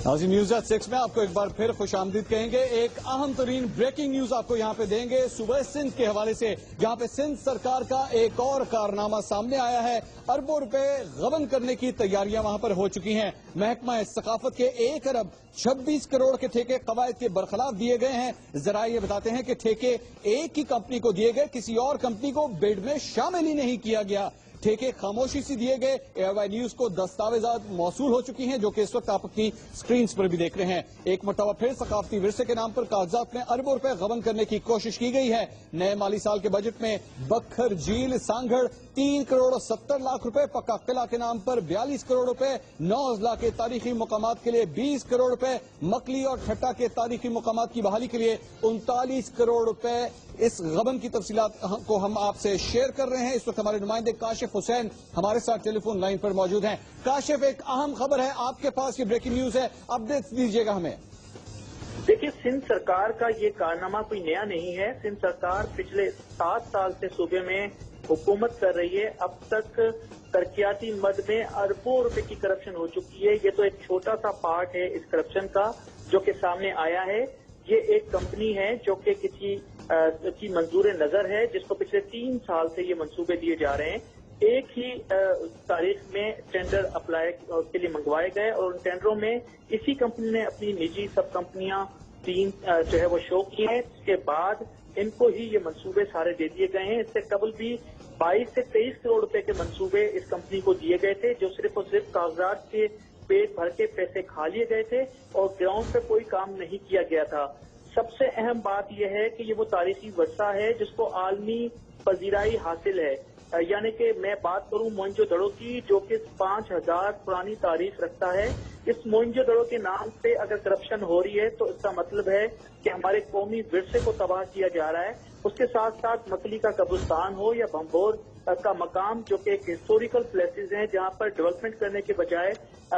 नाज़रीन news eight 6 में आपको एक बार फिर खुश आमदीद कहेंगे। एक अहम तरीन ब्रेकिंग न्यूज आपको यहाँ पे देंगे सूबे सिंध के हवाले से, जहाँ पे सिंध सरकार का एक और कारनामा सामने आया है। अरबों रुपए गबन करने की तैयारियां वहां पर हो चुकी हैं। महकमा सकाफत के 1 अरब 26 करोड़ के ठेके कवायद के बरखिलाफ दिए गए हैं। जरा ये बताते हैं कि ठेके एक ही कंपनी को दिए गए, किसी और कंपनी को बिड में शामिल ही नहीं किया गया। ठेके खामोशी से दिए गए। एयरवाई न्यूज को दस्तावेजात मौसूल हो चुकी हैं, जो कि इस वक्त आप अपनी स्क्रीन पर भी देख रहे हैं। एक मरतबा फिर सकाफती विरसे के नाम पर कागजात में अरबों रुपए गबन करने की कोशिश की गई है। नए माली साल के बजट में बखर झील सांगड़ 3 करोड़ 70 लाख रुपए, पक्का किला के नाम पर 42 करोड़ रुपए, 9 अजला के तारीखी मुकामात के लिए 20 करोड़ रुपए, मकली और ठट्टा के तारीखी मुकामात की बहाली के लिए 39 करोड़ रुपए। इस गबन की तफसीलात को हम आपसे शेयर कर रहे हैं। इस वक्त हमारे नुमाइंदे काशिफ हुसैन हमारे साथ टेलीफोन लाइन पर मौजूद हैं। काशिफ, एक अहम खबर है आपके पास, ये ब्रेकिंग न्यूज है, अपडेट दीजिएगा हमें। देखिए, सिंध सरकार का ये कारनामा कोई नया नहीं है। सिंध सरकार पिछले 7 साल से सूबे में हुकूमत कर रही है। अब तक तरक्याती मद में अरबों रुपए की करप्शन हो चुकी है। ये तो एक छोटा सा पार्ट है इस करप्शन का जो कि सामने आया है। ये एक कंपनी है जो कि किसी की मंजूर नजर है, जिसको पिछले 3 साल से ये मंसूबे दिए जा रहे हैं। एक ही तारीख में टेंडर अप्लाई के लिए मंगवाए गए और उन टेंडरों में इसी कंपनी ने अपनी निजी सब कंपनियां 3 जो है वो शो की हैं। इसके बाद इनको ही ये मंसूबे सारे दे दिए गए हैं। इससे कबल भी 22 से 23 करोड़ रुपए के मंसूबे इस कंपनी को दिए गए थे, जो सिर्फ और सिर्फ कागजात के पेट भर के पैसे खा लिए गए थे और ग्राउंड पे कोई काम नहीं किया गया था। सबसे अहम बात यह है कि ये वो तारीखी वर्षा है जिसको आलमी पजीराई हासिल है। यानी कि मैं बात करूं मोइंजोदड़ो की, जो कि 5000 पुरानी तारीख रखता है। इस मोइंजोदड़ो के नाम पे अगर करप्शन हो रही है तो इसका मतलब है कि हमारे कौमी विरसे को तबाह किया जा रहा है। उसके साथ साथ मकली का कब्रिस्तान हो या भंबोर का मकाम, जो कि एक हिस्टोरिकल प्लेसेस हैं जहां पर डेवलपमेंट करने के बजाय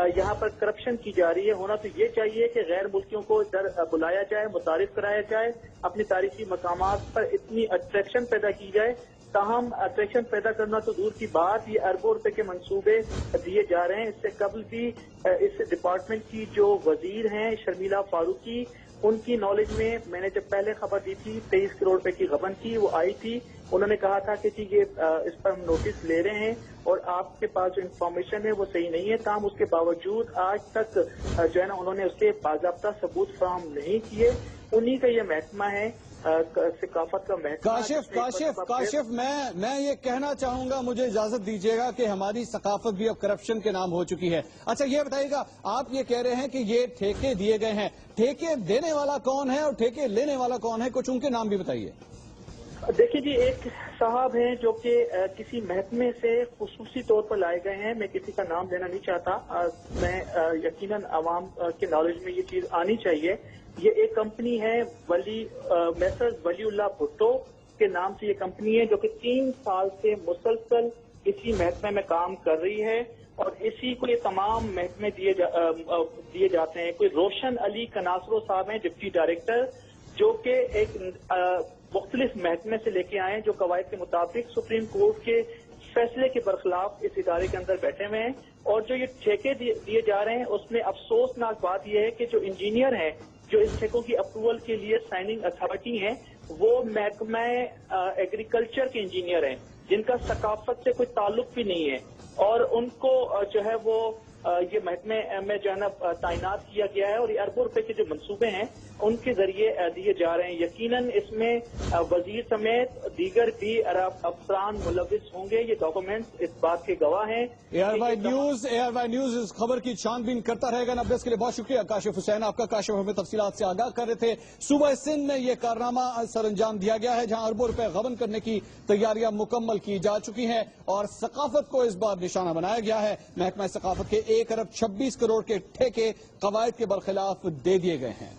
यहां पर करप्शन की जा रही है। होना तो ये चाहिए कि गैर मुल्कियों को इधर बुलाया जाए, मुतारिफ कराया जाए, अपनी तारीखी मकामात पर इतनी अट्रैक्शन पैदा की जाए। ताहम अट्रैक्शन पैदा करना तो दूर की बात, ये अरबों रुपए के मंसूबे दिए जा रहे हैं। इससे कबल भी इस डिपार्टमेंट की जो वजीर हैं शर्मिला फारूकी, उनकी नॉलेज में मैंने जब पहले खबर दी थी 23 करोड़ रुपए की गबन की, वो आई थी। उन्होंने कहा था कि जी ये इस पर हम नोटिस ले रहे हैं और आपके पास जो इन्फॉर्मेशन है वो सही नहीं है। ताहम उसके बावजूद आज तक जो है ना उन्होंने उसके बाज़ाब्ता सबूत फराहम नहीं किए। उन्हीं का ये महकमा है, सकाफत का महकमा। काशिफ मैं ये कहना चाहूंगा, मुझे इजाजत दीजिएगा कि हमारी सकाफत भी अब करप्शन के नाम हो चुकी है। अच्छा ये बताइएगा, आप ये कह रहे हैं कि ये ठेके दिए गए हैं, ठेके देने वाला कौन है और ठेके लेने वाला कौन है? कुछ उनके नाम भी बताइए। देखिए जी, एक साहब हैं जो कि किसी महकमे से खुसूसी तौर पर लाए गए हैं। मैं किसी का नाम लेना नहीं चाहता। मैं यकीनन अवाम के नॉलेज में ये चीज आनी चाहिए। ये एक कंपनी है मैसर्स वलीउल्लाह भुट्टो के नाम से ये कंपनी है, जो कि 3 साल से मुसलसल इसी महकमे में काम कर रही है और इसी को ये तमाम महकमे दिए जाते हैं। कोई रोशन अली कनासरो साहब हैं डिप्टी डायरेक्टर, जो कि एक मुख्तलिफ महकमे से लेके आए हैं, जो कवायद के मुताबिक सुप्रीम कोर्ट के फैसले के बरखिलाफ इस इदारे के अंदर बैठे हुए हैं। और जो ये ठेके दिए जा रहे हैं उसमें अफसोसनाक बात यह है कि जो इंजीनियर हैं जो इस ठेकों की अप्रूवल के लिए साइनिंग अथॉरिटी हैं, वो महकमा एग्रीकल्चर के इंजीनियर हैं, जिनका सकाफत से कोई ताल्लुक भी नहीं है। और उनको जो है वो ये महकमे में जो है ना तैनात किया गया है और ये अरबों रुपए के जो मंसूबे हैं उनके जरिए दिए जा रहे हैं। यकीनन इसमें वजीर समेत दीगर भी अफसरान मुलविस होंगे। ये डॉक्यूमेंट्स इस बात के गवाह हैं। एयरवाई न्यूज इस खबर की छानबीन करता रहेगा। अपडेट्स के लिए बहुत शुक्रिया काशिफ हुसैन आपका। काशिफ हमें तफसीलात से आगाह कर रहे थे। सूबा सिंध में यह कारनामा सर अंजाम दिया गया है, जहां अरबों रुपए गबन करने की तैयारियां मुकम्मल की जा चुकी हैं और सकाफत को इस बार निशाना बनाया गया है। महकमा सकाफत के 1 अरब 26 करोड़ के ठेके कवायद के बरखिलाफ दे दिए गए हैं।